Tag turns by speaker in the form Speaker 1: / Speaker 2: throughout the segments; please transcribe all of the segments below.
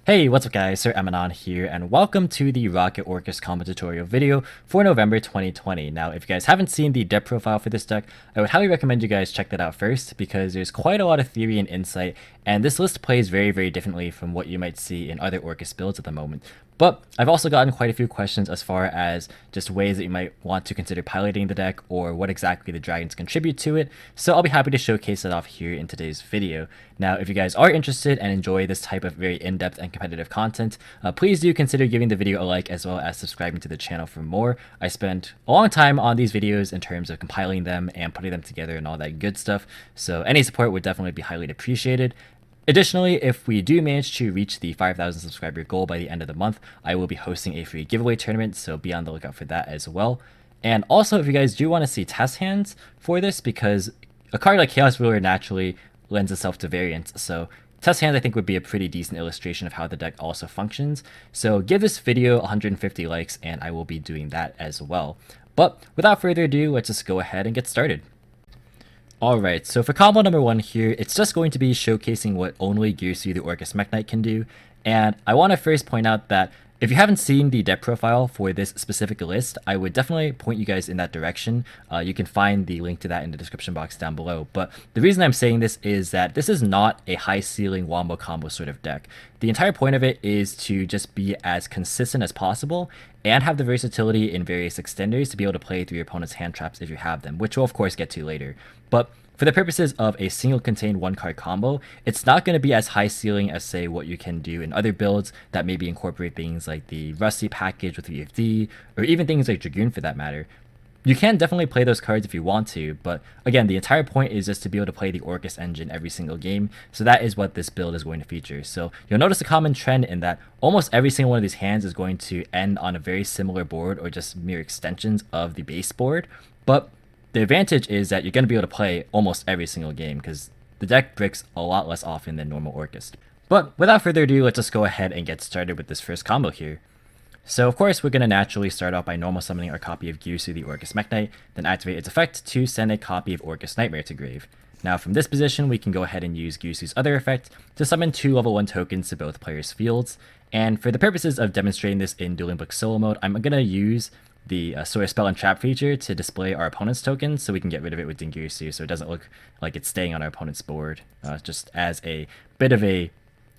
Speaker 1: Hey, what's up guys, Sir Emanon here, and welcome to the Rokket Orcust combo tutorial video for November 2020. Now, if you guys haven't seen the deck profile for this deck, I would highly recommend you guys check that out first, because there's quite a lot of theory and insight, and this list plays very differently from what you might see in other Orcust builds at the moment. But I've also gotten quite a few questions as far as just ways that you might want to consider piloting the deck, or what exactly the dragons contribute to it, so I'll be happy to showcase that off here in today's video. Now, if you guys are interested and enjoy this type of very in-depth and competitive content, please do consider giving the video a like as well as subscribing to the channel for more. I spent a long time on these videos in terms of compiling them and putting them together and all that good stuff, so any support would definitely be highly appreciated. Additionally, if we do manage to reach the 5,000 subscriber goal by the end of the month, I will be hosting a free giveaway tournament, so be on the lookout for that as well. And also, if you guys do want to see test hands for this, because a card like Chaos Ruler naturally lends itself to variance, so test hands I think would be a pretty decent illustration of how the deck also functions. So give this video 150 likes and I will be doing that as well. But without further ado, let's just go ahead and get started. Alright, so for combo number 1 here, it's just going to be showcasing what only Girsu the Orcust Mech Knight can do. And I want to first point out that if you haven't seen the deck profile for this specific list, I would definitely point you guys in that direction. You can find the link to that in the description box down below. But the reason I'm saying this is that this is not a high ceiling wombo combo sort of deck. The entire point of it is to just be as consistent as possible and have the versatility in various extenders to be able to play through your opponent's hand traps if you have them, which we'll of course get to later. But for the purposes of a single contained one card combo, it's not going to be as high ceiling as say what you can do in other builds that maybe incorporate things like the Rusty package with VFD, or even things like Dragoon for that matter. You can definitely play those cards if you want to, but again, the entire point is just to be able to play the Orcust engine every single game, so that is what this build is going to feature. So you'll notice a common trend in that almost every single one of these hands is going to end on a very similar board or just mere extensions of the base board, but the advantage is that you're going to be able to play almost every single game because the deck bricks a lot less often than normal Orcust. But without further ado, let's just go ahead and get started with this first combo here. So of course, we're going to naturally start off by normal summoning our copy of Girsu the Orcust Mech Knight, then activate its effect to send a copy of Rokket Knightmare to grave. Now from this position, we can go ahead and use Girsu's other effect to summon 2 level 1 tokens to both players' fields. And for the purposes of demonstrating this in Dueling Book solo mode, I'm going to use the Sort of Spell and Trap feature to display our opponent's tokens, so we can get rid of it with Girsu, so it doesn't look like it's staying on our opponent's board, just as a bit of a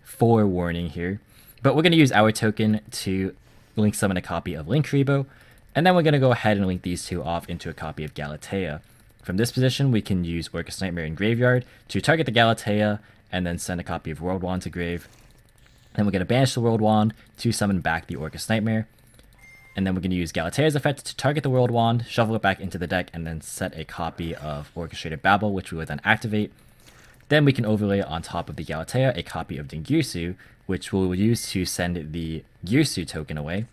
Speaker 1: forewarning here. But we're going to use our token to link summon a copy of Linkuriboh, and then we're going to go ahead and link these 2 off into a copy of Galatea. From this position, we can use Rokket Knightmare in Graveyard to target the Galatea, and then send a copy of World Wand to grave. Then we're going to banish the World Wand to summon back the Rokket Knightmare. And then we're going to use Galatea's effect to target the World Wand, shuffle it back into the deck, and then set a copy of Orchestrated Babel, which we would then activate. Then we can overlay on top of the Galatea a copy of Girsu, which we'll use to send the Girsu token away.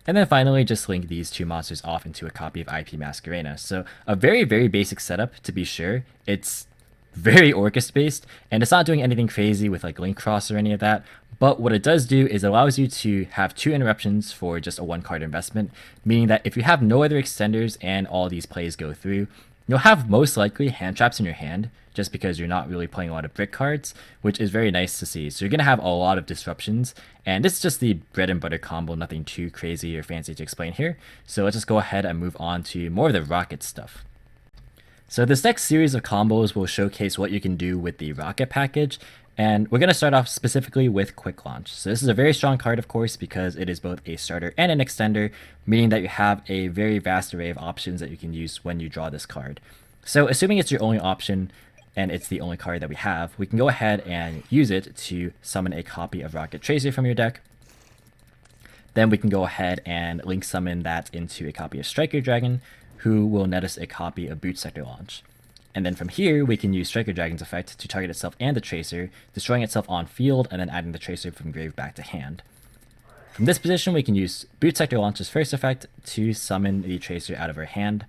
Speaker 1: And then finally, just link these 2 monsters off into a copy of IP Masquerena. So a very basic setup, to be sure. It's very Orcust based, and it's not doing anything crazy with like Link Cross or any of that. But what it does do is it allows you to have 2 interruptions for just a 1 card investment, meaning that if you have no other extenders and all these plays go through, you'll have most likely hand traps in your hand, just because you're not really playing a lot of brick cards, which is very nice to see. So you're going to have a lot of disruptions, and this is just the bread and butter combo, nothing too crazy or fancy to explain here. So let's just go ahead and move on to more of the Rokket stuff. So this next series of combos will showcase what you can do with the Rokket package, and we're going to start off specifically with Quick Launch. So this is a very strong card, of course, because it is both a starter and an extender, meaning that you have a very vast array of options that you can use when you draw this card. So assuming it's your only option, and it's the only card that we have, we can go ahead and use it to summon a copy of Ravine Tracer from your deck. Then we can go ahead and link summon that into a copy of Striker Dragon, who will net us a copy of Boot Sector Launch. And then from here, we can use Striker Dragon's effect to target itself and the Tracer, destroying itself on field and then adding the Tracer from grave back to hand. From this position, we can use Boot Sector Launch's first effect to summon the Tracer out of our hand,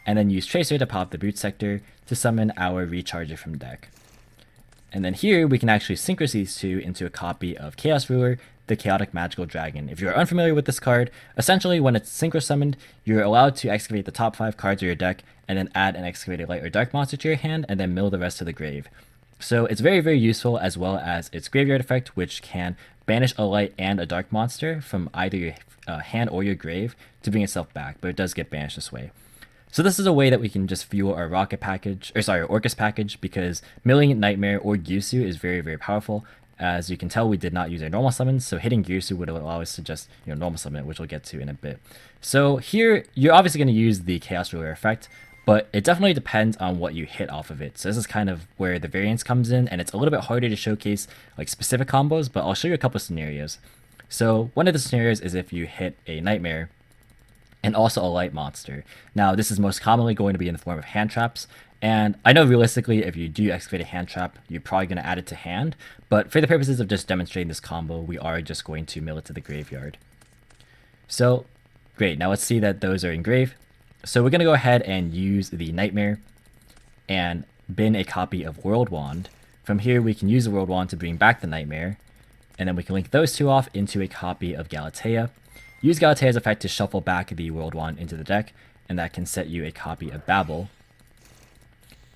Speaker 1: and then use Tracer to pop the Boot Sector to summon our Recharger from deck. And then here, we can actually synchro these 2 into a copy of Chaos Ruler, the Chaotic Magical Dragon. If you're unfamiliar with this card, essentially when it's synchro summoned, you're allowed to excavate the top 5 cards of your deck and then add an excavated light or dark monster to your hand and then mill the rest to the grave. So it's very useful, as well as its graveyard effect, which can banish a light and a dark monster from either your hand or your grave to bring itself back, but it does get banished this way. So this is a way that we can just fuel our rocket package, or sorry, our Orcust package, because milling Knightmare or Girsu is very, very powerful. As you can tell, we did not use our normal summons, so hitting Girsu would allow us to just, normal summon it, which we'll get to in a bit. So here, you're obviously going to use the Chaos Ruler effect, but it definitely depends on what you hit off of it. So this is kind of where the variance comes in, and it's a little bit harder to showcase like specific combos, but I'll show you a couple of scenarios. So one of the scenarios is if you hit a Knightmare and also a light monster. Now, this is most commonly going to be in the form of hand traps, and I know realistically if you do excavate a hand trap, you're probably going to add it to hand, but for the purposes of just demonstrating this combo, we are just going to mill it to the graveyard. So, great, now let's see that those are engraved. So we're going to go ahead and use the Knightmare and bin a copy of World Wand. From here, we can use the World Wand to bring back the Knightmare, and then we can link those two off into a copy of Galatea. Use Galatea's effect to shuffle back the World Wand into the deck, and that can set you a copy of Babel.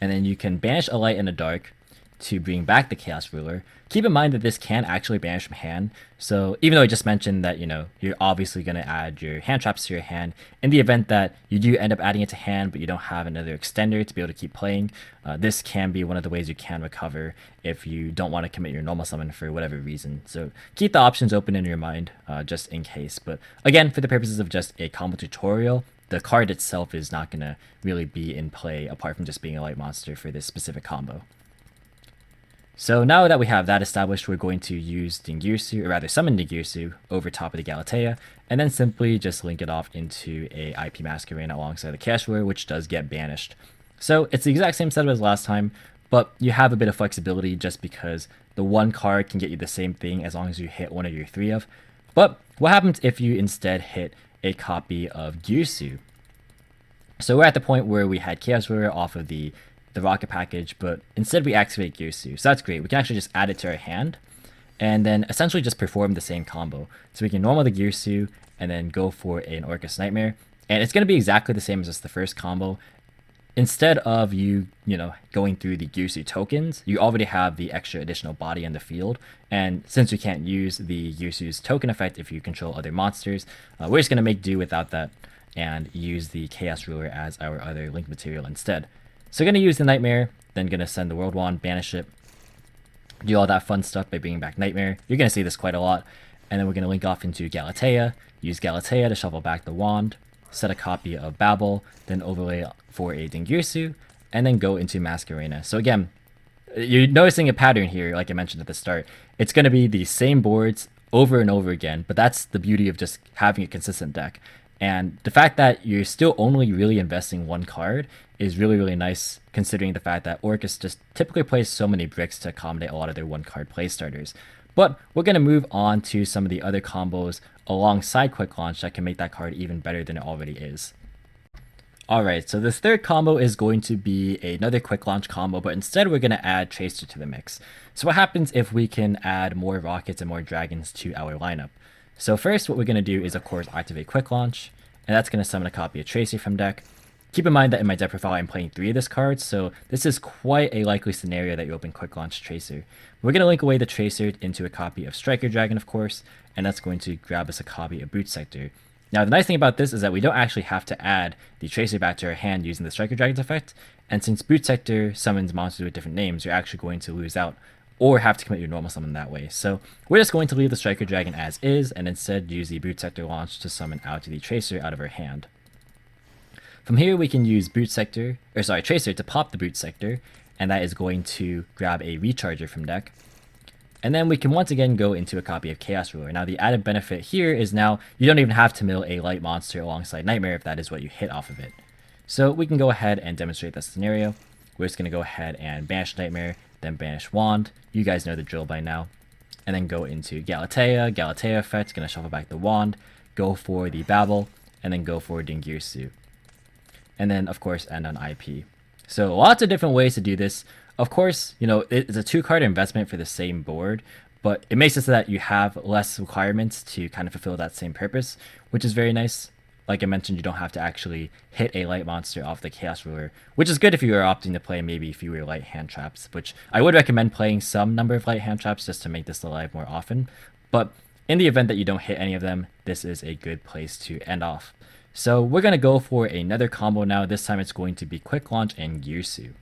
Speaker 1: And then you can banish a light and a dark to bring back the Chaos Ruler. Keep in mind that this can actually banish from hand, so even though I just mentioned that, you're obviously going to add your hand traps to your hand, in the event that you do end up adding it to hand but you don't have another extender to be able to keep playing, this can be one of the ways you can recover if you don't want to commit your normal summon for whatever reason. So keep the options open in your mind, just in case. But again, for the purposes of just a combo tutorial, the card itself is not going to really be in play apart from just being a light monster for this specific combo. So now that we have that established, we're going to use Girsu, or rather summon Girsu, over top of the Galatea, and then simply just link it off into a IP Masquerade alongside the Chaos Ruler, which does get banished. So it's the exact same setup as last time, but you have a bit of flexibility just because the one card can get you the same thing as long as you hit one of your three of. But what happens if you instead hit a copy of Girsu? So we're at the point where we had Chaos Ruler off of the rocket package, but instead we activate Girsu. So that's great. We can actually just add it to our hand and then essentially just perform the same combo. So we can normal the Girsu and then go for an Orcust Knightmare. And it's going to be exactly the same as just the first combo. Instead of you going through the Girsu tokens, you already have the extra additional body in the field. And since we can't use the Girsu's token effect if you control other monsters, we're just going to make do without that and use the Chaos Ruler as our other link material instead. So going to use the Knightmare, then going to send the World Wand, banish it, do all that fun stuff by bringing back Knightmare. You're going to see this quite a lot. And then we're going to link off into Galatea, use Galatea to shuffle back the wand, set a copy of Babel, then overlay for a Girsu, and then go into Masquerade. So again, you're noticing a pattern here, like I mentioned at the start. It's going to be the same boards over and over again, but that's the beauty of just having a consistent deck. And the fact that you're still only really investing one card is really, really nice, considering the fact that Orcust just typically plays so many bricks to accommodate a lot of their one card play starters. But we're going to move on to some of the other combos alongside Quick Launch that can make that card even better than it already is. Alright, so this third combo is going to be another Quick Launch combo, but instead we're going to add Tracer to the mix. So what happens if we can add more rockets and more dragons to our lineup? So first, what we're going to do is, of course, activate Quick Launch, and that's going to summon a copy of Tracer from deck. Keep in mind that in my deck profile, I'm playing 3 of this card, so this is quite a likely scenario that you open Quick Launch Tracer. We're going to link away the Tracer into a copy of Striker Dragon, of course, and that's going to grab us a copy of Boot Sector. Now, the nice thing about this is that we don't actually have to add the Tracer back to our hand using the Striker Dragon's effect, and since Boot Sector summons monsters with different names, you're actually going to lose out or have to commit your normal summon that way. So we're just going to leave the Striker Dragon as is and instead use the Boot Sector launch to summon out the Tracer out of our hand. From here we can use Tracer to pop the Boot Sector, and that is going to grab a Recharger from deck. And then we can once again go into a copy of Chaos Ruler. Now the added benefit here is now you don't even have to mill a light monster alongside Knightmare if that is what you hit off of it. So we can go ahead and demonstrate this scenario. We're just going to go ahead and banish Knightmare, then banish Wand. You guys know the drill by now. And then go into Galatea. Galatea effect, going to shuffle back the Wand, go for the Babel, and then go for Girsu. And then, of course, end on IP. So lots of different ways to do this. Of course, it's a 2-card investment for the same board, but it makes it so that you have less requirements to kind of fulfill that same purpose, which is very nice. Like I mentioned, you don't have to actually hit a light monster off the Chaos Ruler, which is good if you are opting to play maybe fewer light hand traps, which I would recommend playing some number of light hand traps just to make this alive more often. But in the event that you don't hit any of them, this is a good place to end off. So we're going to go for another combo now. This time it's going to be Quick Launch and Girsu.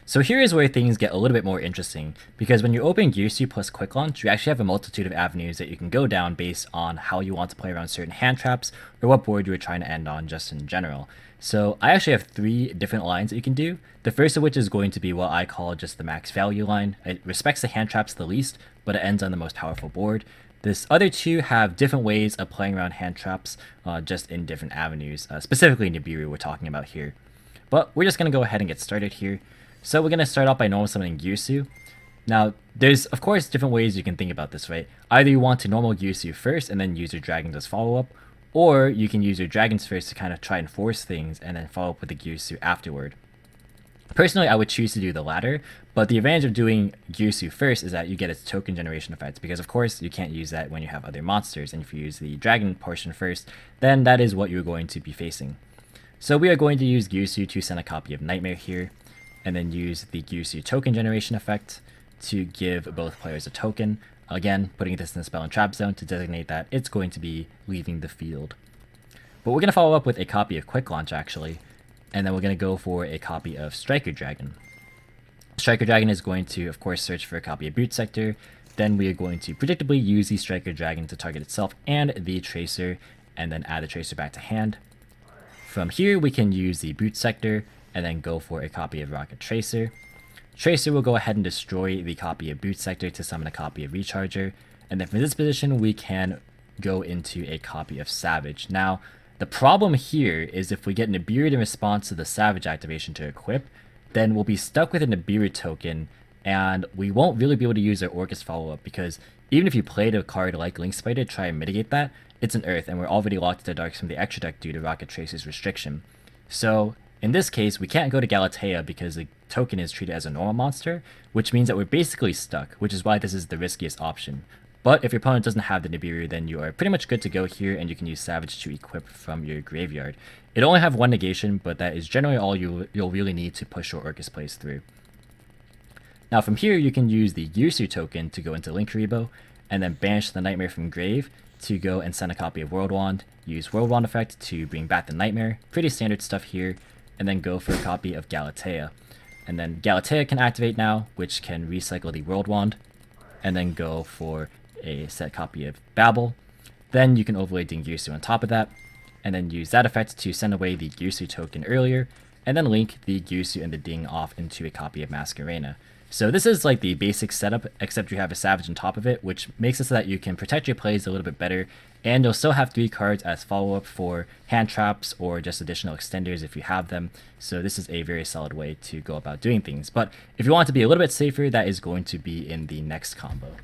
Speaker 1: So here is where things get a little bit more interesting, because when you open Girsu plus Quick Launch, you actually have a multitude of avenues that you can go down based on how you want to play around certain hand traps or what board you were trying to end on just in general. So I actually have 3 different lines that you can do. The first of which is going to be what I call just the max value line. It respects the hand traps the least, but it ends on the most powerful board. This other 2 have different ways of playing around hand traps, just in different avenues, specifically Nibiru we're talking about here. But we're just going to go ahead and get started here. So we're going to start off by normal summoning Girsu. Now, there's of course different ways you can think about this, right? Either you want to normal Girsu first and then use your dragons as follow-up, or you can use your dragons first to kind of try and force things and then follow up with the Girsu afterward. Personally, I would choose to do the latter, but the advantage of doing Girsu first is that you get its token generation effect, because of course you can't use that when you have other monsters, and if you use the dragon portion first, then that is what you're going to be facing. So we are going to use Girsu to send a copy of Knightmare here, and then use the Girsu token generation effect to give both players a token, again putting this in the spell and trap zone to designate that it's going to be leaving the field. But we're going to follow up with a copy of Quick Launch actually, and then we're going to go for a copy of Striker Dragon. Striker Dragon is going to of course search for a copy of Boot Sector, then we are going to predictably use the Striker Dragon to target itself and the Tracer, and then add the Tracer back to hand. From here we can use the Boot Sector, and then go for a copy of Rokket Tracer. Tracer will go ahead and destroy the copy of Boot Sector to summon a copy of Recharger, and then from this position we can go into a copy of Savage. Now, the problem here is if we get Nibiru in response to the Savage activation to equip, then we'll be stuck with a Nibiru token, and we won't really be able to use our Orcust follow-up, because even if you played a card like Link Spider to try and mitigate that, it's an Earth, and we're already locked to Darks from the extra deck due to Rokket Tracer's restriction. So in this case, we can't go to Galatea because the token is treated as a normal monster, which means that we're basically stuck, which is why this is the riskiest option. But if your opponent doesn't have the Nibiru, then you are pretty much good to go here, and you can use Savage to equip from your graveyard. It'll only have 1 negation, but that is generally all you'll really need to push your Orcust plays through. Now from here, you can use the Girsu token to go into Linkuriboh, and then banish the Knightmare from grave to go and send a copy of World Wand, use World Wand effect to bring back the Knightmare, pretty standard stuff here, and then go for a copy of Galatea. And then Galatea can activate now, which can recycle the World Wand, and then go for a set copy of Babel. Then you can overlay Ding Girsu on top of that, and then use that effect to send away the Girsu token earlier, and then link the Girsu and the Ding off into a copy of Masquerena. So this is like the basic setup, except you have a Savage on top of it, which makes it so that you can protect your plays a little bit better, and you'll still have 3 cards as follow-up for hand traps or just additional extenders if you have them. So this is a very solid way to go about doing things. But if you want to be a little bit safer, that is going to be in the next combo.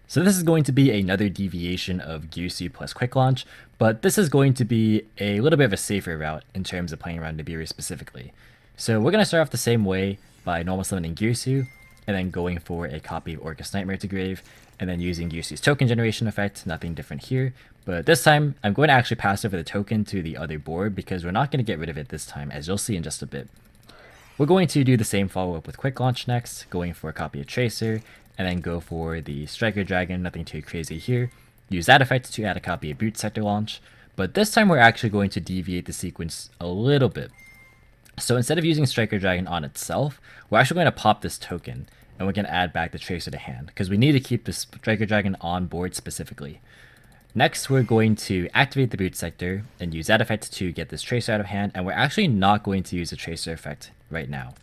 Speaker 1: So this is going to be another deviation of Girsu plus Quick Launch, but this is going to be a little bit of a safer route in terms of playing around Nibiru specifically. So we're going to start off the same way by normal summoning Girsu, and then going for a copy of Orcust Knightmare to grave, and then using Girsu's token generation effect, nothing different here. But this time, I'm going to actually pass over the token to the other board, because we're not going to get rid of it this time, as you'll see in just a bit. We're going to do the same follow-up with Quick Launch next, going for a copy of Tracer, and then go for the Striker Dragon, nothing too crazy here. Use that effect to add a copy of Boot Sector launch, but this time we're actually going to deviate the sequence a little bit. So instead of using Striker Dragon on itself, we're actually going to pop this token, and we're going to add back the Tracer to hand, because we need to keep the Striker Dragon on board specifically. Next, we're going to activate the Boot Sector, and use that effect to get this Tracer out of hand, and we're actually not going to use the Tracer effect right now.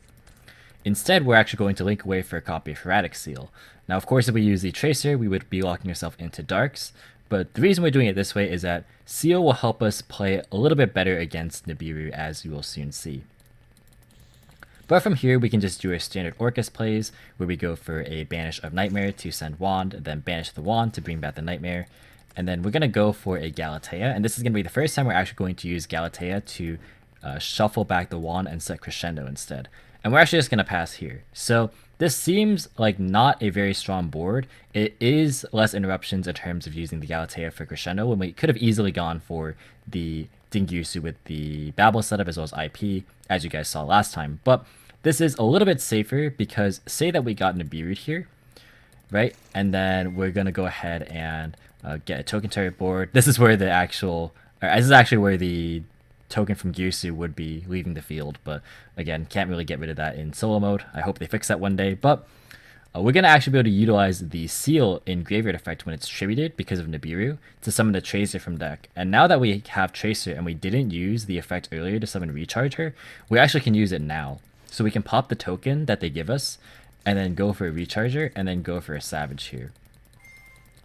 Speaker 1: Instead, we're actually going to link away for a copy of Heretic Seal. Now, of course, if we use the Tracer, we would be locking ourselves into Darks, but the reason we're doing it this way is that Seal will help us play a little bit better against Nibiru, as you will soon see. But from here, we can just do our standard Orcust plays, where we go for a Banish of Knightmare to send Wand, then Banish the Wand to bring back the Knightmare, and then we're going to go for a Galatea, and this is going to be the first time we're actually going to use Galatea to shuffle back the Wand and set Crescendo instead. And we're actually just going to pass here. So this seems like not a very strong board. It is less interruptions in terms of using the Galatea for Crescendo, when we could have easily gone for the Ding Girsu with the Babel setup as well as IP, as you guys saw last time. But this is a little bit safer, because say that we got Nibiru here, right? And then we're gonna go ahead and get a token turret board. This is where the actual, this is actually where the token from Girsu would be leaving the field, but again, can't really get rid of that in solo mode. I hope they fix that one day, but we're going to actually be able to utilize the seal in graveyard effect when it's tributed because of Nibiru to summon the Tracer from deck. And now that we have Tracer and we didn't use the effect earlier to summon Recharge her, we actually can use it now. So we can pop the token that they give us and then go for a Recharger and then go for a Savage here.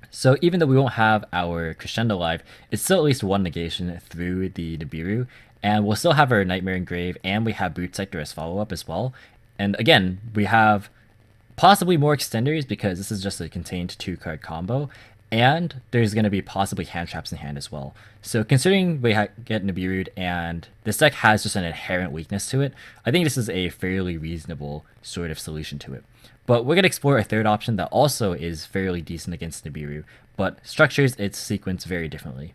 Speaker 1: So even though we won't have our Crescendo live, it's still at least one negation through the Nibiru, and we'll still have our Nightmare Engrave, and we have Boot Sector as follow-up as well. And again, we have possibly more extenders because this is just a contained 2-card combo, and there's going to be possibly hand traps in hand as well. So considering we get Nibiru'd and this deck has just an inherent weakness to it, I think this is a fairly reasonable sort of solution to it. But we're going to explore a third option that also is fairly decent against Nibiru, but structures its sequence very differently.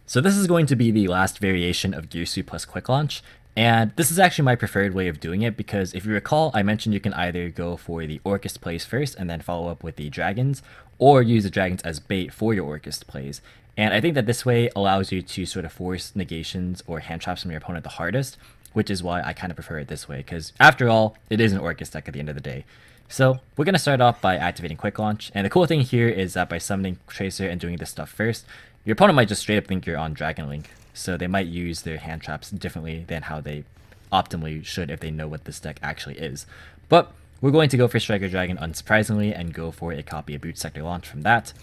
Speaker 1: So this is going to be the last variation of Girsu plus Quick Launch, and this is actually my preferred way of doing it because if you recall, I mentioned you can either go for the Orcust plays first and then follow up with the dragons, or use the dragons as bait for your Orcust plays. And I think that this way allows you to sort of force negations or hand traps from your opponent the hardest, which is why I kind of prefer it this way, because after all, it is an Orcust deck at the end of the day. So we're going to start off by activating Quick Launch, and the cool thing here is that by summoning Tracer and doing this stuff first, your opponent might just straight up think you're on Dragon Link, so they might use their hand traps differently than how they optimally should if they know what this deck actually is. But we're going to go for Striker Dragon unsurprisingly and go for a copy of Boot Sector Launch from that,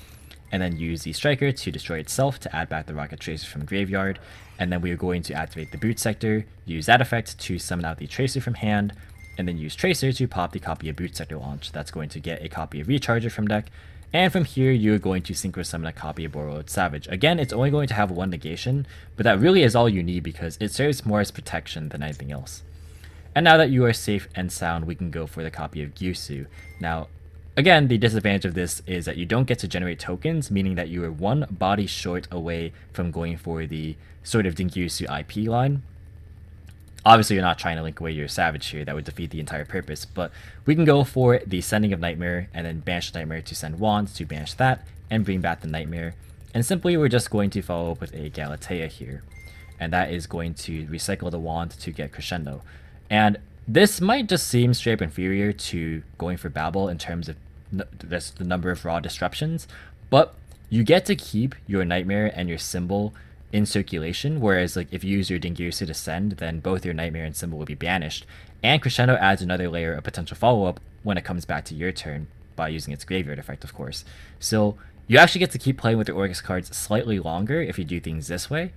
Speaker 1: and then use the Striker to destroy itself to add back the Rokket Tracer from graveyard, and then we are going to activate the Boot Sector, use that effect to summon out the Tracer from hand, and then use Tracer to pop the copy of Boot Sector Launch. That's going to get a copy of Recharger from deck, and from here you're going to Synchro Summon a copy of Borrowed Savage. Again, it's only going to have one negation, but that really is all you need because it serves more as protection than anything else. And now that you are safe and sound, we can go for the copy of Girsu. Now, again, the disadvantage of this is that you don't get to generate tokens, meaning that you are one body short away from going for the sort of Girsu IP line. Obviously, you're not trying to link away your Savage here. That would defeat the entire purpose. But we can go for the Sending of Nightmare and then banish Nightmare to send Wands to banish that and bring back the Nightmare. And simply, we're just going to follow up with a Galatea here. And that is going to recycle the Wand to get Crescendo. And this might just seem straight up inferior to going for Babel in terms of the number of raw disruptions, but you get to keep your Nightmare and your Symbol in circulation, whereas like if you use your Girsu to send, then both your Nightmare and Symbol will be banished, and Crescendo adds another layer of potential follow-up when it comes back to your turn by using its graveyard effect, of course. So you actually get to keep playing with your Orcust cards slightly longer if you do things this way,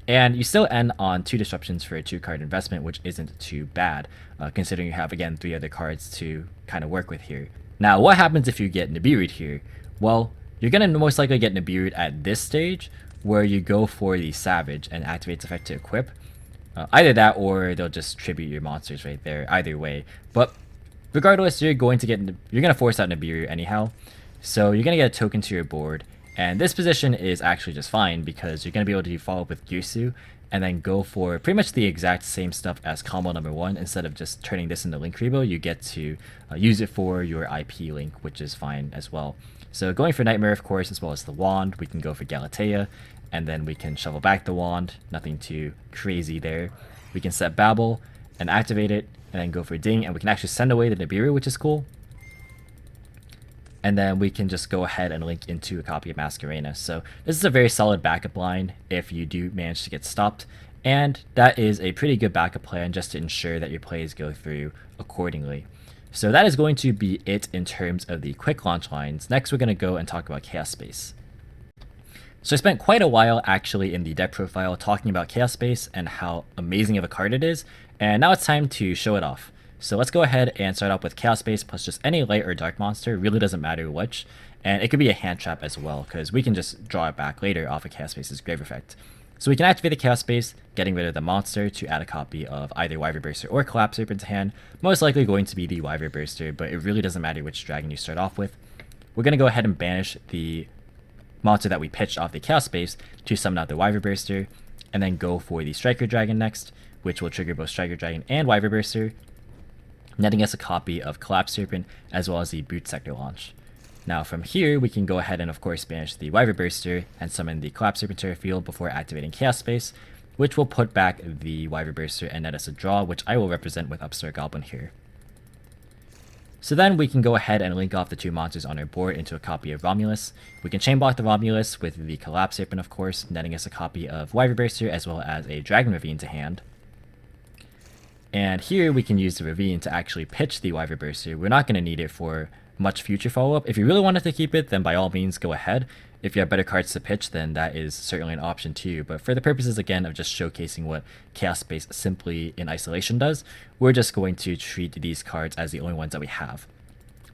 Speaker 1: and you still end on 2 disruptions for a 2-card investment, which isn't too bad, considering you have, again, 3 other cards to kind of work with here. Now, what happens if you get Nibiru'd here? Well, you're going to most likely get Nibiru'd at this stage, where you go for the Savage and activate its effect to equip. Either that or they'll just tribute your monsters right there, either way. But regardless, you're going to force out Nibiru anyhow. So you're going to get a token to your board. And this position is actually just fine because you're going to be able to follow up with Girsu and then go for pretty much the exact same stuff as combo number 1. Instead of just turning this into Link Rebo, you get to use it for your IP Link, which is fine as well. So going for Nightmare, of course, as well as the Wand, we can go for Galatea, and then we can shuffle back the Wand, nothing too crazy there. We can set Babel and activate it, and then go for Ding, and we can actually send away the Nibiru, which is cool. And then we can just go ahead and link into a copy of Masquerena. So this is a very solid backup line if you do manage to get stopped, and that is a pretty good backup plan just to ensure that your plays go through accordingly. So that is going to be it in terms of the quick launch lines. Next, we're going to go and talk about Chaos Space. So I spent quite a while actually in the deck profile talking about Chaos Space and how amazing of a card it is, and now it's time to show it off. So let's go ahead and start off with Chaos Space plus just any light or dark monster, really doesn't matter which, and it could be a hand trap as well, because we can just draw it back later off of Chaos Space's Grave Effect. So we can activate the Chaos Space, getting rid of the monster to add a copy of either Wyvern Burster or Collapse Serpent to hand, most likely going to be the Wyvern Burster, but it really doesn't matter which dragon you start off with. We're going to go ahead and banish the monster that we pitched off the Chaos Space to summon out the Wyvern Burster, and then go for the Striker Dragon next, which will trigger both Striker Dragon and Wyvern Burster, netting us a copy of Collapse Serpent as well as the Boot Sector launch. Now from here, we can go ahead and of course banish the Wyvern Burster and summon the Collapse Serpentary Field before activating Chaos Space, which will put back the Wyvern Burster and net us a draw, which I will represent with Upstart Goblin here. So then we can go ahead and link off the two monsters on our board into a copy of Romulus. We can chain block the Romulus with the Collapse Serpent, of course, netting us a copy of Wyvern Burster as well as a Dragon Ravine to hand. And here we can use the Ravine to actually pitch the Wyvern Burster. We're not going to need it for much future follow-up. If you really wanted to keep it, then by all means go ahead. If you have better cards to pitch, then that is certainly an option too. But for the purposes, again, of just showcasing what Chaos Space simply in isolation does, we're just going to treat these cards as the only ones that we have.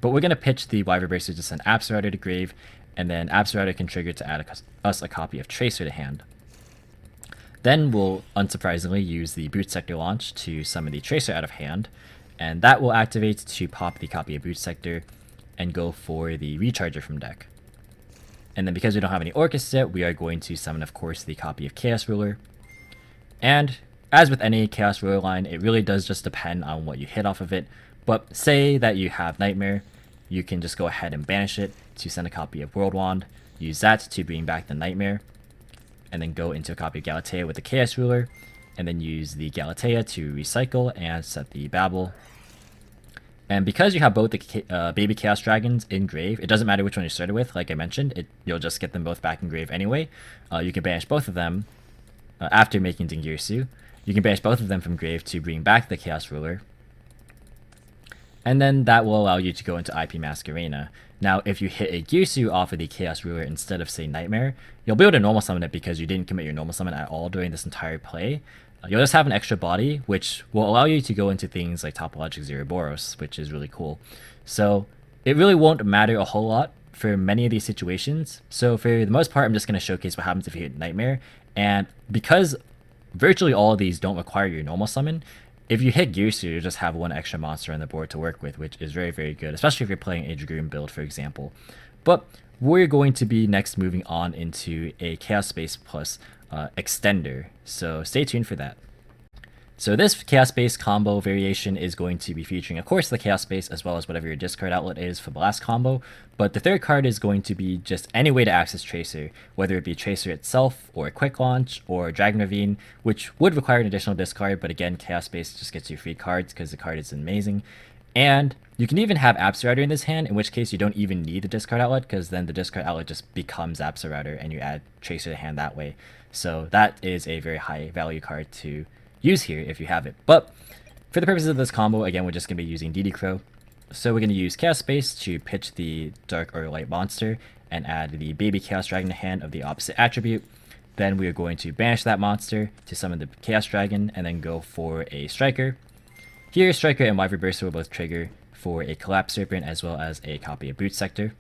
Speaker 1: But we're going to pitch the Wyvern Burster to send Absorouter to grave, and then Absorouter can trigger to add us a copy of Tracer to hand. Then we'll, unsurprisingly, use the Boot Sector launch to summon the Tracer out of hand, and that will activate to pop the copy of Boot Sector and go for the Recharger from deck. And then because we don't have any Orcust yet, we are going to summon, of course, the copy of Chaos Ruler. And as with any Chaos Ruler line, it really does just depend on what you hit off of it. But say that you have Knightmare, you can just go ahead and banish it to send a copy of World Wand, use that to bring back the Knightmare, and then go into a copy of Galatea with the Chaos Ruler, and then use the Galatea to recycle and set the Babel. And because you have both the baby Chaos Dragons in grave, it doesn't matter which one you started with, like I mentioned, you'll just get them both back in grave anyway. You can banish both of them after making Girsu. You can banish both of them from grave to bring back the Chaos Ruler. And then that will allow you to go into IP Mask Arena. Now, if you hit a Girsu off of the Chaos Ruler instead of, say, Knightmare, you'll be able to normal summon it because you didn't commit your normal summon at all during this entire play. You'll just have an extra body, which will allow you to go into things like Topologic Zeroboros, which is really cool. So it really won't matter a whole lot for many of these situations. So for the most part, I'm just going to showcase what happens if you hit Knightmare. And because virtually all of these don't require your normal summon, if you hit Girsu, you just have one extra monster on the board to work with, which is very, very good, especially if you're playing a Dragoon build, for example. But we're going to be next moving on into a Chaos Space plus extender, so stay tuned for that. So this Chaos Space combo variation is going to be featuring, of course, the Chaos Space as well as whatever your discard outlet is for the last combo, but the third card is going to be just any way to access Tracer, whether it be Tracer itself, or a Quick Launch, or Dragon Ravine, which would require an additional discard, but again, Chaos Space just gets you free cards because the card is amazing. And you can even have Absorouter in this hand, in which case you don't even need the discard outlet, because then the discard outlet just becomes Absorouter and you add Tracer to hand that way. So that is a very high value card to use here if you have it. But for the purposes of this combo, again, we're just going to be using DD Crow. So we're going to use Chaos Space to pitch the Dark or Light monster and add the baby Chaos Dragon to hand of the opposite attribute. Then we are going to banish that monster to summon the Chaos Dragon and then go for a Striker. Here, Striker and Wyvern Burster will both trigger for a Collapse Serpent as well as a copy of Boot Sector.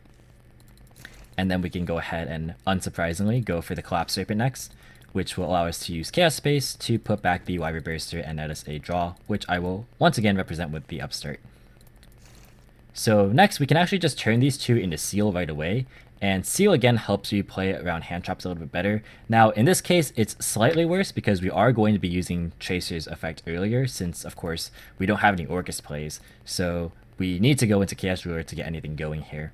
Speaker 1: And then we can go ahead and, unsurprisingly, go for the Collapse Serpent next, which will allow us to use Chaos Space to put back the Wyvern Burster and net us a draw, which I will once again represent with the Upstart. So next, we can actually just turn these two into Seal right away, and Seal again helps you play around hand traps a little bit better. Now, in this case, it's slightly worse because we are going to be using Tracer's effect earlier, since, of course, we don't have any Orcust plays, so we need to go into Chaos Ruler to get anything going here.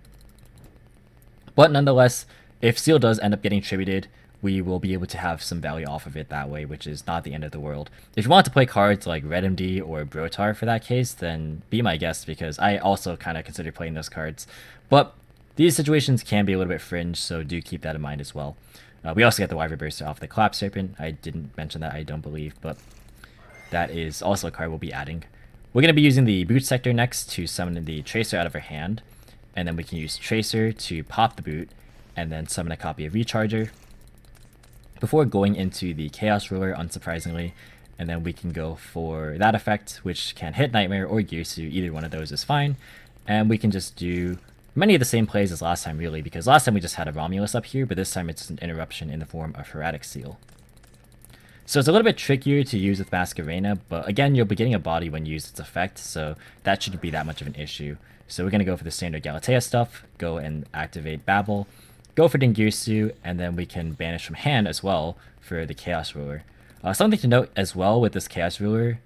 Speaker 1: But nonetheless, if Seal does end up getting tributed, we will be able to have some value off of it that way, which is not the end of the world. If you want to play cards like Red MD or Brotar for that case, then be my guest, because I also kind of consider playing those cards. But these situations can be a little bit fringe, so do keep that in mind as well. We also get the Wyvern Burster off the Collapse Serpent. I didn't mention that, I don't believe, but that is also a card we'll be adding. We're going to be using the Boot Sector next to summon the Tracer out of our hand, and then we can use Tracer to pop the Boot, and then summon a copy of Recharger, before going into the Chaos Ruler, unsurprisingly, and then we can go for that effect, which can hit Knightmare or Girsu, either one of those is fine, and we can just do many of the same plays as last time, really, because last time we just had a Romulus up here, but this time it's an interruption in the form of Heretic Seal. So it's a little bit trickier to use with Mask Arena, but again, you'll be getting a body when you use its effect, so that shouldn't be that much of an issue. So we're going to go for the standard Galatea stuff, go and activate Babel, go for Girsu, and then we can banish from hand as well for the Chaos Ruler. Something to note as well with this Chaos Ruler,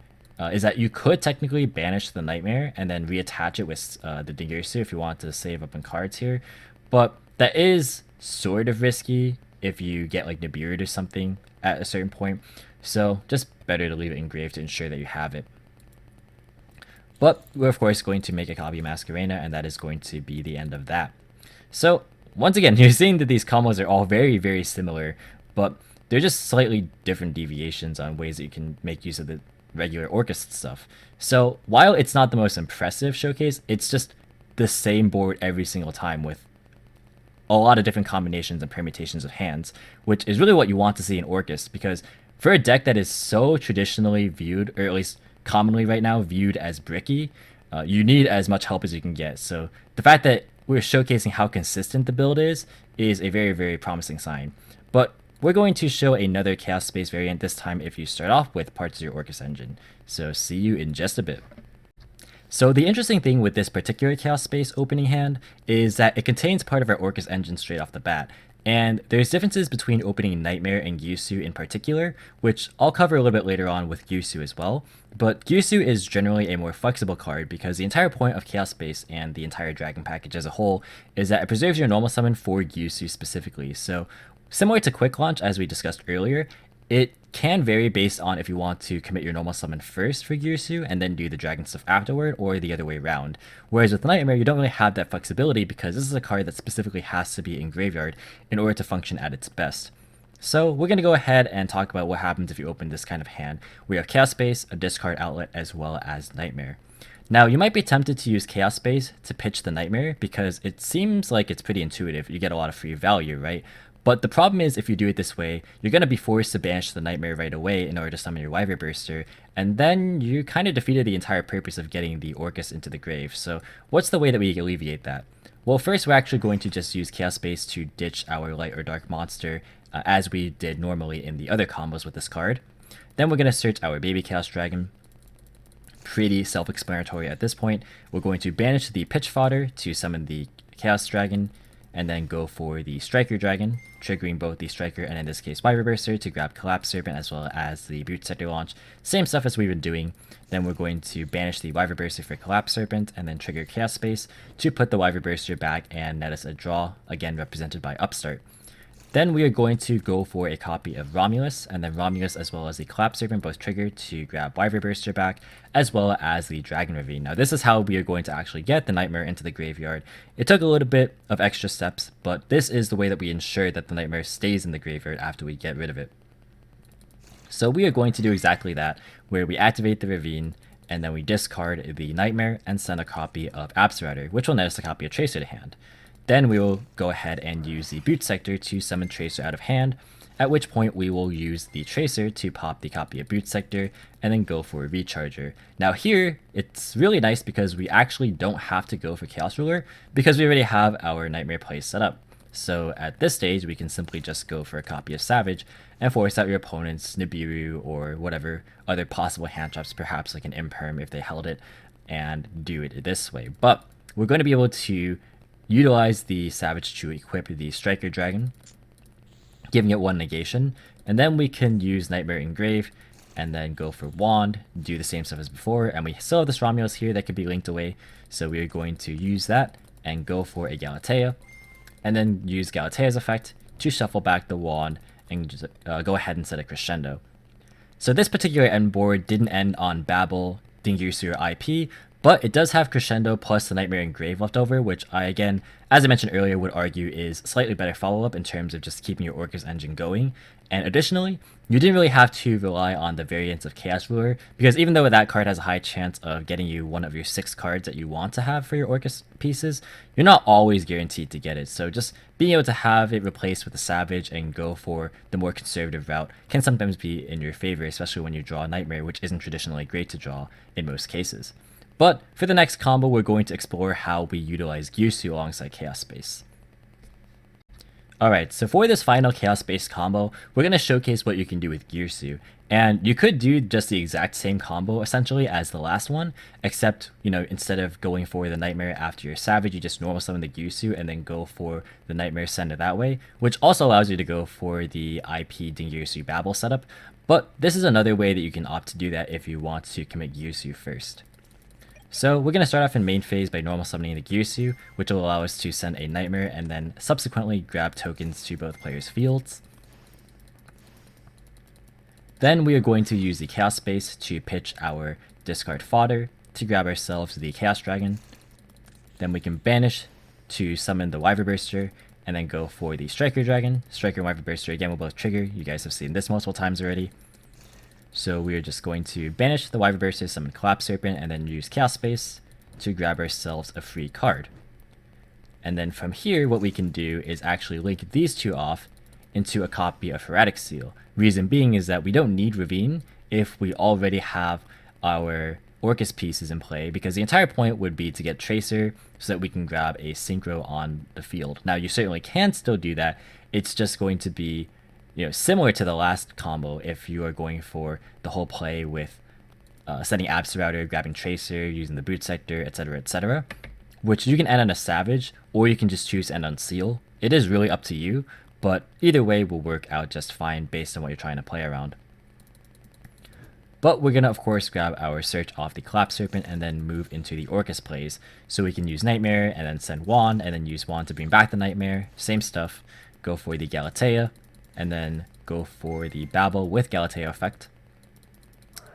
Speaker 1: is that you could technically banish the Knightmare and then reattach it with the Girsu if you want to save up on cards here. But that is sort of risky if you get like Nibiru or something at a certain point. So just better to leave it engraved to ensure that you have it. But we're of course going to make a copy of Masquerena, and that is going to be the end of that. So once again, you're seeing that these combos are all very, very similar, but they're just slightly different deviations on ways that you can make use of the regular Orcust stuff. So while it's not the most impressive showcase, it's just the same board every single time with a lot of different combinations and permutations of hands, which is really what you want to see in Orcust, because for a deck that is so traditionally viewed, or at least commonly right now viewed as bricky, you need as much help as you can get. So the fact that we're showcasing how consistent the build is a very, very promising sign. But we're going to show another Chaos Space variant, this time if you start off with parts of your Orcust engine. So see you in just a bit. So the interesting thing with this particular Chaos Space opening hand is that it contains part of our Orcust engine straight off the bat. And there's differences between opening Knightmare and Girsu in particular, which I'll cover a little bit later on with Girsu as well. But Girsu is generally a more flexible card because the entire point of Chaos Space and the entire Dragon package as a whole is that it preserves your normal summon for Girsu specifically. So similar to Quick Launch, as we discussed earlier, it can vary based on if you want to commit your normal summon first for Girsu and then do the dragon stuff afterward, or the other way around. Whereas with Knightmare, you don't really have that flexibility because this is a card that specifically has to be in graveyard in order to function at its best. So we're going to go ahead and talk about what happens if you open this kind of hand. We have Chaos Space, a discard outlet, as well as Knightmare. Now, you might be tempted to use Chaos Space to pitch the Knightmare because it seems like it's pretty intuitive. You get a lot of free value, right? But the problem is if you do it this way, you're going to be forced to banish the Knightmare right away in order to summon your Wyvern Burster, and then you kind of defeated the entire purpose of getting the Orcust into the grave. So what's the way that we alleviate that? Well, first we're actually going to just use Chaos Space to ditch our light or dark monster as we did normally in the other combos with this card. Then we're going to search our baby Chaos Dragon. Pretty self-explanatory at this point. We're going to banish the pitch fodder to summon the Chaos Dragon, and then go for the Striker Dragon, triggering both the Striker and in this case Wyvern Burster to grab Collapse Serpent as well as the Boot Sector launch. Same stuff as we've been doing. Then we're going to banish the Wyvern Burster for Collapse Serpent and then trigger Chaos Space to put the Wyvern Burster back and net us a draw, again represented by Upstart. Then we are going to go for a copy of Romulus, and then Romulus as well as the Collapse Serpent both triggered to grab Wyvern Burster back, as well as the Dragon Ravine. Now this is how we are going to actually get the Knightmare into the graveyard. It took a little bit of extra steps, but this is the way that we ensure that the Knightmare stays in the graveyard after we get rid of it. So we are going to do exactly that, where we activate the Ravine, and then we discard the Knightmare and send a copy of Absorouter, which will net us a copy of Tracer to hand. Then we will go ahead and use the Boot Sector to summon Tracer out of hand, at which point we will use the Tracer to pop the copy of Boot Sector and then go for a Recharger. Now here, it's really nice because we actually don't have to go for Chaos Ruler because we already have our Knightmare play set up. So at this stage, we can simply just go for a copy of Savage and force out your opponent's Nibiru or whatever other possible hand traps, perhaps like an Imperm if they held it, and do it this way. But we're going to be able to utilize the Savage to equip the Striker Dragon, giving it one negation, and then we can use Knightmare Engrave and then go for Wand, do the same stuff as before, and we still have this Romulus here that could be linked away, so we are going to use that and go for a Galatea, and then use Galatea's effect to shuffle back the Wand and just, go ahead and set a Crescendo. So this particular end board didn't end on Babel, Dingirsu, or IP, but it does have Crescendo plus the Knightmare Engrave left over, which I, again, as I mentioned earlier, would argue is slightly better follow-up in terms of just keeping your Orcust engine going. And additionally, you didn't really have to rely on the variants of Chaos Ruler, because even though that card has a high chance of getting you one of your 6 cards that you want to have for your Orcust pieces, you're not always guaranteed to get it. So just being able to have it replaced with a Savage and go for the more conservative route can sometimes be in your favor, especially when you draw a Knightmare, which isn't traditionally great to draw in most cases. But for the next combo, we're going to explore how we utilize Girsu alongside Chaos Space. Alright, so for this final Chaos Space combo, we're going to showcase what you can do with Girsu. And you could do just the exact same combo essentially as the last one, except, instead of going for the Knightmare after your Savage, you just normal summon the Girsu and then go for the Knightmare Sender that way, which also allows you to go for the IP Dingirsu Babel setup. But this is another way that you can opt to do that if you want to commit Girsu first. So we're going to start off in main phase by normal summoning the Girsu, which will allow us to send a Knightmare and then subsequently grab tokens to both players' fields. Then we are going to use the Chaos Space to pitch our discard fodder to grab ourselves the Chaos Dragon. Then we can banish to summon the Wyvern Burster and then go for the Striker Dragon. Striker and Wyvern Burster again will both trigger. You guys have seen this multiple times already. So we are just going to banish the Wyvern Burster, summon Collapse Serpent, and then use Chaos Space to grab ourselves a free card. And then from here, what we can do is actually link these two off into a copy of Heretic Seal. Reason being is that we don't need Ravine if we already have our Orcust pieces in play, because the entire point would be to get Tracer so that we can grab a Synchro on the field. Now you certainly can still do that, it's just going to be similar to the last combo if you are going for the whole play with sending Absorouter, grabbing Tracer, using the Boot Sector, etc., which you can end on a Savage, or you can just choose to end on Seal. It is really up to you, but either way will work out just fine based on what you're trying to play around. But we're going to, of course, grab our search off the Collapse Serpent and then move into the Orcust plays. So we can use Knightmare and then send Wand and then use Wand to bring back the Knightmare. Same stuff. Go for the Galatea and then go for the Babel with Galatea effect.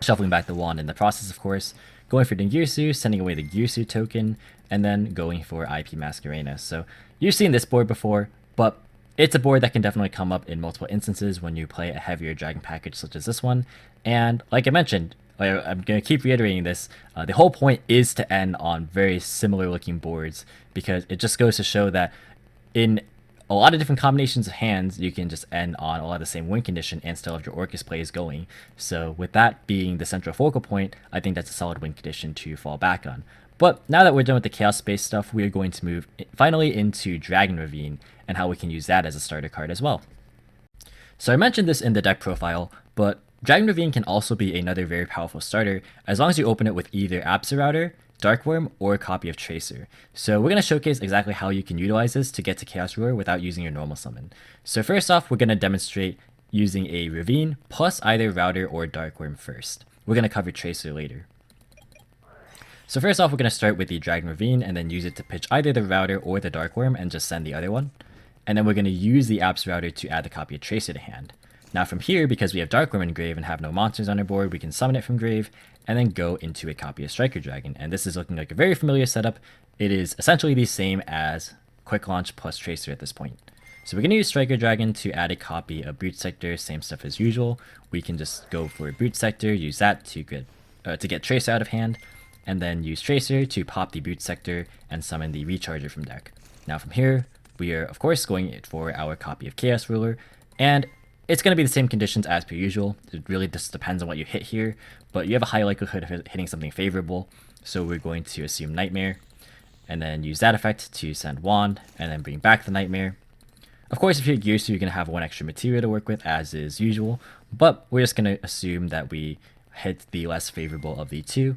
Speaker 1: Shuffling back the Wand in the process, of course. Going for the Girsu, sending away the Girsu token, and then going for IP Masquerena. So you've seen this board before, but it's a board that can definitely come up in multiple instances when you play a heavier dragon package such as this one. And like I mentioned, I'm going to keep reiterating this, the whole point is to end on very similar looking boards, because it just goes to show that in a lot of different combinations of hands, you can just end on a lot of the same win condition and still have your Orcust plays going. So with that being the central focal point, I think that's a solid win condition to fall back on. But now that we're done with the Chaos Space stuff, we are going to move finally into Dragon Ravine and how we can use that as a starter card as well. So I mentioned this in the deck profile, but Dragon Ravine can also be another very powerful starter as long as you open it with either Absorouter, Darkwurm, or a copy of Tracer. So we're going to showcase exactly how you can utilize this to get to Chaos Ruler without using your normal summon. So first off, we're going to demonstrate using a Ravine plus either Router or Darkwurm first. We're going to cover Tracer later. So first off, we're going to start with the Dragon Ravine and then use it to pitch either the Router or the Darkwurm and just send the other one. And then we're going to use the Absorouter to add the copy of Tracer to hand. Now from here, because we have Darkwurm in grave and have no monsters on our board, we can summon it from grave and then go into a copy of Striker Dragon. And this is looking like a very familiar setup. It is essentially the same as Quick Launch plus Tracer at this point. So we're going to use Striker Dragon to add a copy of Boot Sector, same stuff as usual. We can just go for Boot Sector, use that to get Tracer out of hand, and then use Tracer to pop the Boot Sector and summon the Recharger from deck. Now from here, we are of course going for our copy of Chaos Ruler, and it's going to be the same conditions as per usual. It really just depends on what you hit here, but you have a high likelihood of hitting something favorable. So we're going to assume Knightmare, and then use that effect to send Wand, and then bring back the Knightmare. Of course, if you're Girsu, you're going to have one extra material to work with, as is usual, but we're just going to assume that we hit the less favorable of the two.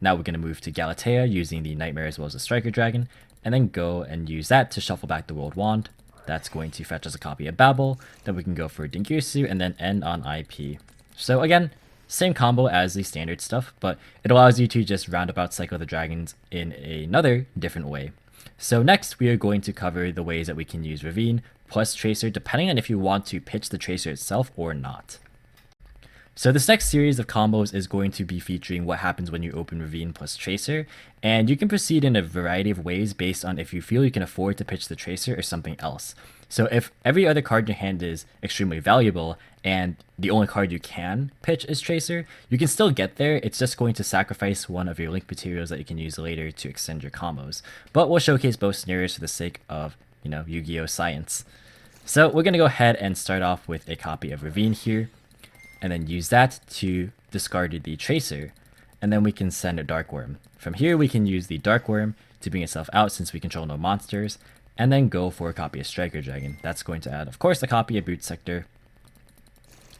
Speaker 1: Now we're going to move to Galatea using the Knightmare as well as the Striker Dragon, and then go and use that to shuffle back the World Wand. That's going to fetch us a copy of Babel. Then we can go for Girsu and then end on IP. So again, same combo as the standard stuff, but it allows you to just roundabout cycle the dragons in another different way. So next, we are going to cover the ways that we can use Ravine plus Tracer, depending on if you want to pitch the Tracer itself or not. So this next series of combos is going to be featuring what happens when you open Ravine plus Tracer, and you can proceed in a variety of ways based on if you feel you can afford to pitch the Tracer or something else. So if every other card in your hand is extremely valuable and the only card you can pitch is Tracer, you can still get there. It's just going to sacrifice one of your link materials that you can use later to extend your combos. But we'll showcase both scenarios for the sake of, Yu-Gi-Oh science. So we're going to go ahead and start off with a copy of Ravine here, and then use that to discard the Tracer, and then we can send a Darkwurm. From here, we can use the Darkwurm to bring itself out since we control no monsters, and then go for a copy of Striker Dragon. That's going to add, of course, a copy of Boot Sector.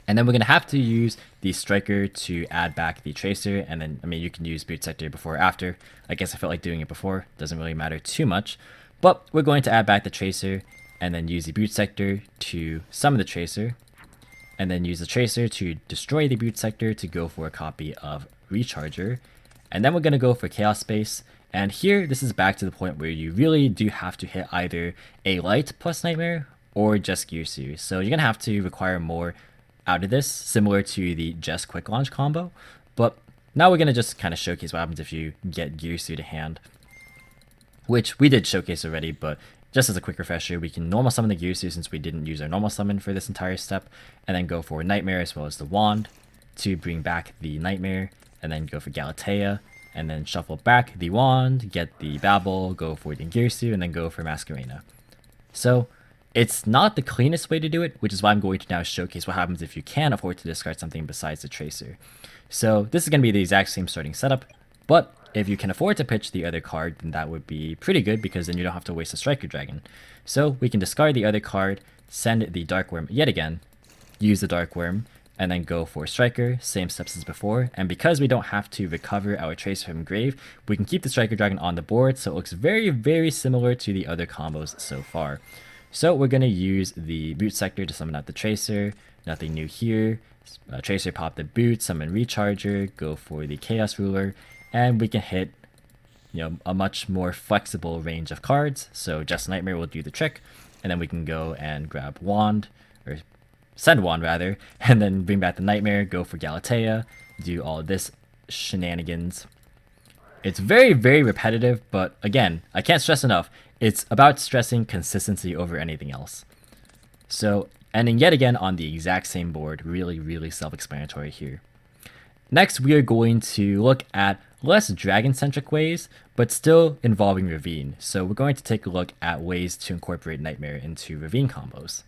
Speaker 1: And then we're going to have to use the Striker to add back the Tracer, and then, you can use Boot Sector before or after. I guess I felt like doing it before. Doesn't really matter too much. But we're going to add back the Tracer, and then use the Boot Sector to summon the Tracer. and then use the Tracer to destroy the Boot Sector to go for a copy of Recharger. And then we're going to go for Chaos Space. And here, this is back to the point where you really do have to hit either a Light plus Knightmare or just Girsu. So you're going to have to require more out of this, similar to the just Quick Launch combo. But now we're going to just kind of showcase what happens if you get Girsu to hand, which we did showcase already, but just as a quick refresher, we can normal summon the Girsu since we didn't use our normal summon for this entire step, and then go for Knightmare as well as the Wand to bring back the Knightmare, and then go for Galatea, and then shuffle back the Wand, get the Babble, go for the Girsu, and then go for Masquerena. So it's not the cleanest way to do it, which is why I'm going to now showcase what happens if you can afford to discard something besides the Tracer. So this is going to be the exact same starting setup, but if you can afford to pitch the other card, then that would be pretty good because then you don't have to waste a Striker Dragon. So we can discard the other card, send the Darkwurm yet again, use the Darkwurm, and then go for Striker, same steps as before. And because we don't have to recover our Tracer from grave, we can keep the Striker Dragon on the board, so it looks very, very similar to the other combos so far. So we're going to use the Boot Sector to summon out the Tracer, nothing new here. Tracer pop the Boot, summon Recharger, go for the Chaos Ruler, and we can hit a much more flexible range of cards. So just Knightmare will do the trick, and then we can go and grab Wand, or send Wand rather, and then bring back the Knightmare, go for Galatea, do all this shenanigans. It's very, very repetitive, but again, I can't stress enough, it's about stressing consistency over anything else. So ending yet again on the exact same board, really, really self-explanatory here. Next, we are going to look at less dragon-centric ways, but still involving Ravine. So we're going to take a look at ways to incorporate Knightmare into Ravine combos.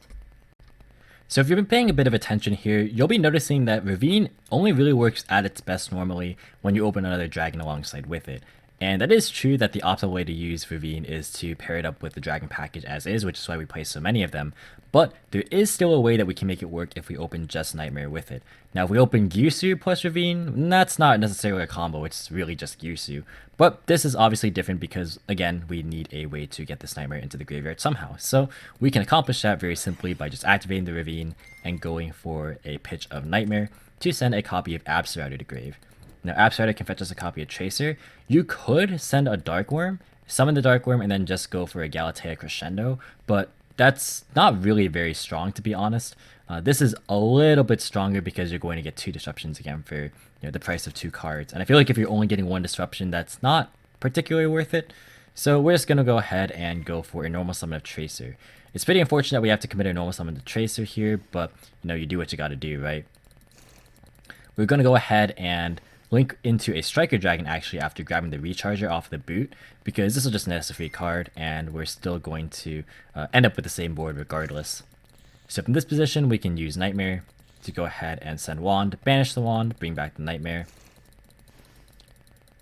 Speaker 1: So if you've been paying a bit of attention here, you'll be noticing that Ravine only really works at its best normally when you open another dragon alongside with it. And that is true that the optimal way to use Ravine is to pair it up with the dragon package as is, which is why we play so many of them. But there is still a way that we can make it work if we open just Knightmare with it. Now if we open Girsu plus Ravine, that's not necessarily a combo, it's really just Girsu. But this is obviously different because, again, we need a way to get this Knightmare into the graveyard somehow. So we can accomplish that very simply by just activating the Ravine and going for a pitch of Knightmare to send a copy of Absorouter to grave. Now, Absorouter can fetch us a copy of Tracer. You could send a Darkwurm, summon the Darkwurm, and then just go for a Galatea Crescendo, but that's not really very strong, to be honest. This is a little bit stronger because you're going to get 2 disruptions again for the price of 2 cards. And I feel like if you're only getting 1 disruption, that's not particularly worth it. So we're just going to go ahead and go for a normal summon of Tracer. It's pretty unfortunate we have to commit a normal summon to Tracer here, but you do what you got to do, right? We're going to go ahead and link into a Striker Dragon actually after grabbing the Recharger off the boot, because this will just net us a free card and we're still going to end up with the same board regardless. So from this position we can use Knightmare to go ahead and send Wand, banish the Wand, bring back the Knightmare,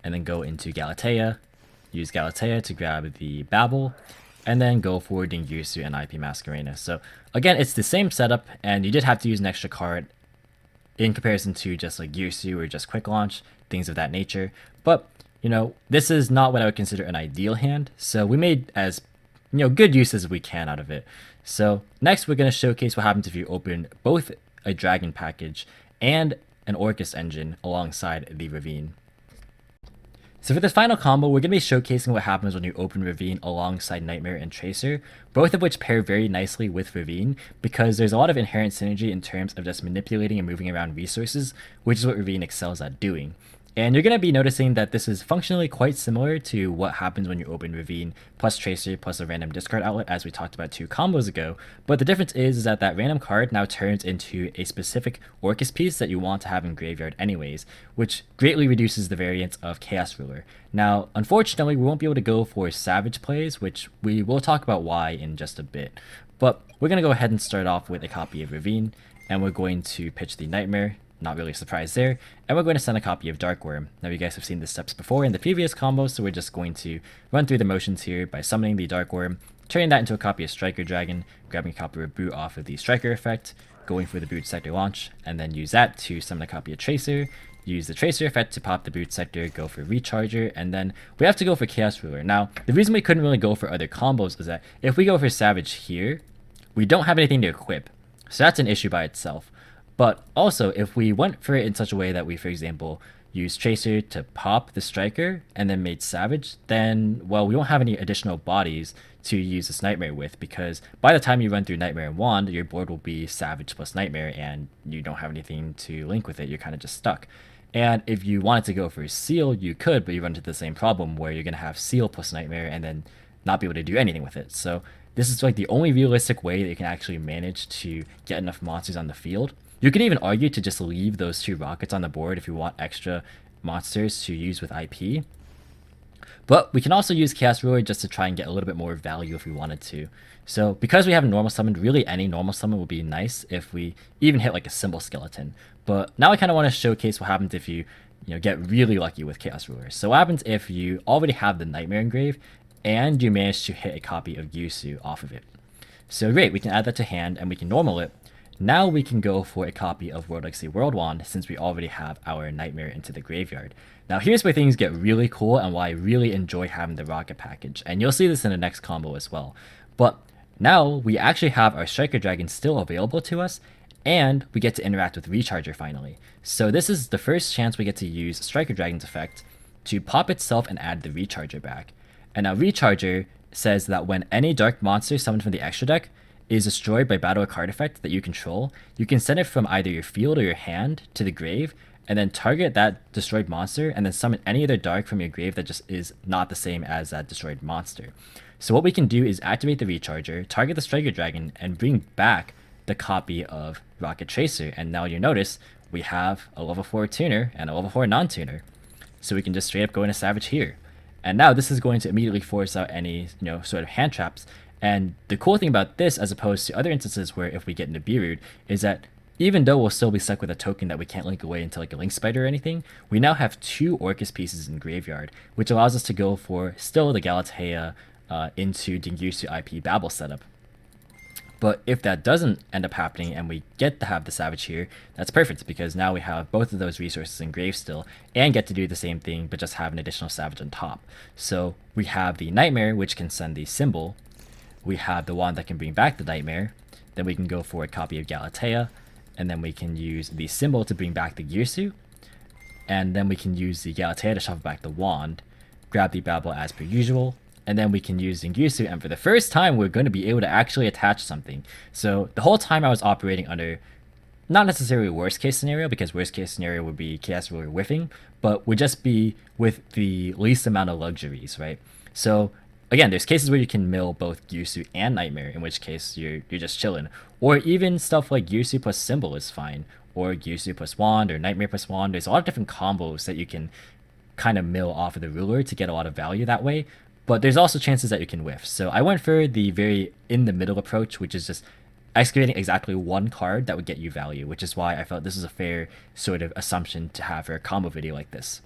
Speaker 1: and then go into Galatea, use Galatea to grab the Babble, and then go for Girsu and IP Masquerena. So again, it's the same setup, and you did have to use an extra card in comparison to just like Girsu or just Quick Launch, things of that nature. But, this is not what I would consider an ideal hand, so we made as, good use as we can out of it. So next we're going to showcase what happens if you open both a Dragon package and an Orcust engine alongside the Ravine. So for this final combo, we're going to be showcasing what happens when you open Ravine alongside Knightmare and Tracer, both of which pair very nicely with Ravine because there's a lot of inherent synergy in terms of just manipulating and moving around resources, which is what Ravine excels at doing. And you're going to be noticing that this is functionally quite similar to what happens when you open Ravine plus Tracer plus a random discard outlet, as we talked about 2 combos ago. But the difference is that that random card now turns into a specific Orcust piece that you want to have in graveyard anyways, which greatly reduces the variance of Chaos Ruler. Now, unfortunately, we won't be able to go for Savage plays, which we will talk about why in just a bit. But we're going to go ahead and start off with a copy of Ravine, and we're going to pitch the Knightmare. Not really a surprise there. And we're going to send a copy of Darkwurm. Now you guys have seen the steps before in the previous combo, so we're just going to run through the motions here by summoning the Darkwurm, turning that into a copy of Striker Dragon, grabbing a copy of Boot off of the Striker effect, going for the Boot Sector launch, and then use that to summon a copy of Tracer, use the Tracer effect to pop the Boot Sector, go for Recharger, and then we have to go for Chaos Ruler. Now, the reason we couldn't really go for other combos is that if we go for Savage here, we don't have anything to equip. So that's an issue by itself. But also, if we went for it in such a way that we, for example, use Tracer to pop the Striker and then made Savage, then, well, we won't have any additional bodies to use this Knightmare with, because by the time you run through Knightmare and Wand, your board will be Savage plus Knightmare, and you don't have anything to link with it. You're kind of just stuck. And if you wanted to go for Seal, you could, but you run into the same problem where you're going to have Seal plus Knightmare and then not be able to do anything with it. So this is like the only realistic way that you can actually manage to get enough monsters on the field. You could even argue to just leave those 2 rockets on the board if you want extra monsters to use with IP. But we can also use Chaos Ruler just to try and get a little bit more value if we wanted to. So because we have a normal summon, really any normal summon would be nice if we even hit like a Symbol Skeleton. But now I kind of want to showcase what happens if you get really lucky with Chaos Ruler. So what happens if you already have the Knightmare engraved and you manage to hit a copy of Girsu off of it. So great, we can add that to hand and we can normal it. Now we can go for a copy of World Legacy World Wand since we already have our Knightmare into the graveyard. Now here's where things get really cool and why I really enjoy having the Rokket package, and you'll see this in the next combo as well. But now we actually have our Striker Dragon still available to us, and we get to interact with Recharger finally. So this is the first chance we get to use Striker Dragon's effect to pop itself and add the Recharger back. And now Recharger says that when any dark monster summoned from the extra deck is destroyed by battle or card effect that you control, you can send it from either your field or your hand to the grave, and then target that destroyed monster, and then summon any other dark from your grave that just is not the same as that destroyed monster. So what we can do is activate the Recharger, target the Striker Dragon, and bring back the copy of Rokket Tracer. And now you notice we have a level 4 tuner and a level 4 non-tuner. So we can just straight up go into Savage here. And now this is going to immediately force out any sort of hand traps. And the cool thing about this, as opposed to other instances where if we get into Beirut, is that even though we'll still be stuck with a token that we can't link away into like a Link Spider or anything, we now have 2 Orcust pieces in graveyard, which allows us to go for still the Galatea into Girsu IP Babel setup. But if that doesn't end up happening and we get to have the Savage here, that's perfect, because now we have both of those resources in grave still and get to do the same thing but just have an additional Savage on top. So we have the Knightmare, which can send the symbol. We have the wand that can bring back the Knightmare. Then we can go for a copy of Galatea, and then we can use the symbol to bring back the Girsu. And then we can use the Galatea to shuffle back the wand, grab the Babel as per usual, and then we can use Girsu, and for the first time we're going to be able to actually attach something. So the whole time I was operating under not necessarily worst case scenario, because worst case scenario would be Chaos Ruler whiffing, but would just be with the least amount of luxuries, right? So again, there's cases where you can mill both Girsu and Knightmare, in which case you're just chilling. Or even stuff like Girsu plus Symbol is fine, or Girsu plus Wand, or Knightmare plus Wand. There's a lot of different combos that you can kind of mill off of the ruler to get a lot of value that way. But there's also chances that you can whiff. So I went for the very in the middle approach, which is just excavating exactly 1 card that would get you value, which is why I felt this is a fair sort of assumption to have for a combo video like this.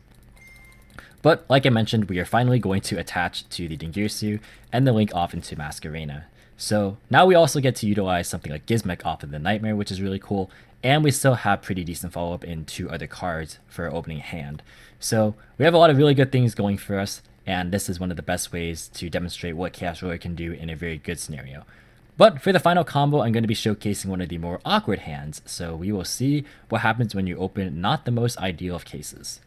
Speaker 1: But like I mentioned, we are finally going to attach to the Girsu and the link off into Masquerena. So now we also get to utilize something like Gizmek off of the Knightmare, which is really cool, and we still have pretty decent follow-up in 2 other cards for our opening hand. So we have a lot of really good things going for us, and this is one of the best ways to demonstrate what Chaos Ruler can do in a very good scenario. But for the final combo, I'm going to be showcasing one of the more awkward hands, so we will see what happens when you open not the most ideal of cases.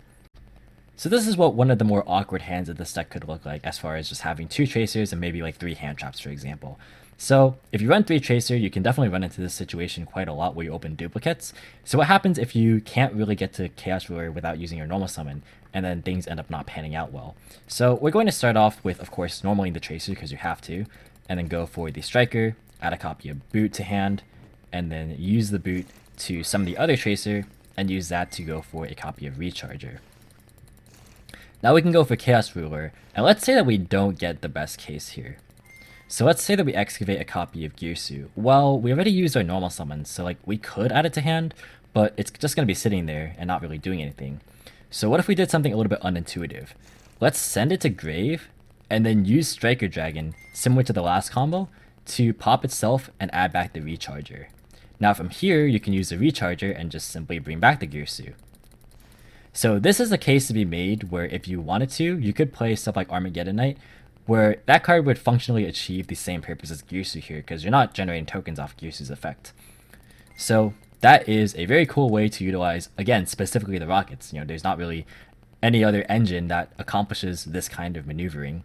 Speaker 1: So this is what one of the more awkward hands of this deck could look like, as far as just having 2 Tracers and maybe like 3 hand traps, for example. So if you run 3 Tracer, you can definitely run into this situation quite a lot where you open duplicates. So what happens if you can't really get to Chaos Ruler without using your normal summon, and then things end up not panning out well? So we're going to start off with, of course, normaling the Tracer because you have to, and then go for the Striker, add a copy of Boot to hand, and then use the Boot to summon the other Tracer, and use that to go for a copy of Recharger. Now we can go for Chaos Ruler, and let's say that we don't get the best case here. So let's say that we excavate a copy of Girsu. Well, we already used our normal summon, so like we could add it to hand, but it's just going to be sitting there and not really doing anything. So what if we did something a little bit unintuitive? Let's send it to grave, and then use Striker Dragon, similar to the last combo, to pop itself and add back the Recharger. Now from here, you can use the Recharger and just simply bring back the Girsu. So this is a case to be made where if you wanted to, you could play stuff like Armageddon Knight, where that card would functionally achieve the same purpose as Girsu here, because you're not generating tokens off Girsu's effect. So that is a very cool way to utilize, again, specifically the rockets. You know, there's not really any other engine that accomplishes this kind of maneuvering.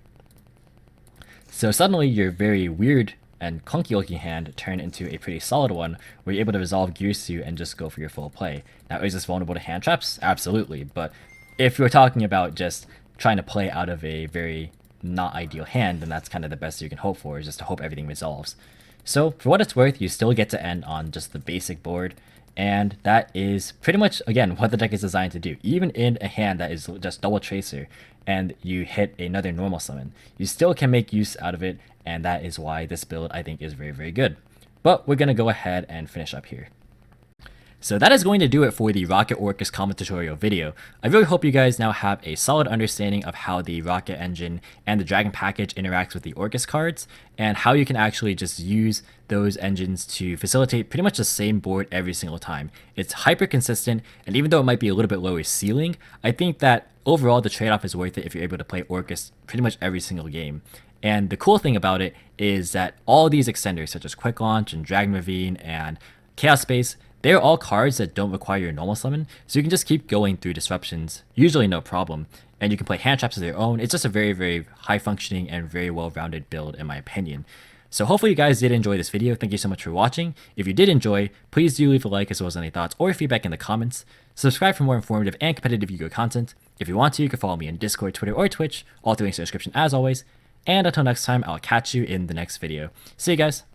Speaker 1: So suddenly your very weird and clunky looking hand turn into a pretty solid one where you're able to resolve Girsu and just go for your full play. Now, is this vulnerable to hand traps? Absolutely, but if you're talking about just trying to play out of a very not ideal hand, then that's kind of the best you can hope for, is just to hope everything resolves. So for what it's worth, you still get to end on just the basic board, and that is pretty much, again, what the deck is designed to do. Even in a hand that is just double Tracer and you hit another normal summon, you still can make use out of it, and that is why this build I think is very, very good. But we're going to go ahead and finish up here. So that is going to do it for the Rokket Orcust combo tutorial video. I really hope you guys now have a solid understanding of how the Rokket engine and the Dragon package interacts with the Orcust cards, and how you can actually just use those engines to facilitate pretty much the same board every single time. It's hyper consistent, and even though it might be a little bit lower ceiling, I think that overall the trade-off is worth it if you're able to play Orcust pretty much every single game. And the cool thing about it is that all these extenders, such as Quick Launch and Dragon Ravine and Chaos Space, they're all cards that don't require your normal summon, so you can just keep going through disruptions, usually no problem, and you can play hand traps of their own. It's just a very, very high functioning and very well-rounded build in my opinion. So hopefully you guys did enjoy this video. Thank you so much for watching. If you did enjoy, please do leave a like as well as any thoughts or feedback in the comments. Subscribe for more informative and competitive Yu-Gi-Oh content. If you want to, you can follow me on Discord, Twitter, or Twitch, all through links in the description as always. And until next time, I'll catch you in the next video. See you guys!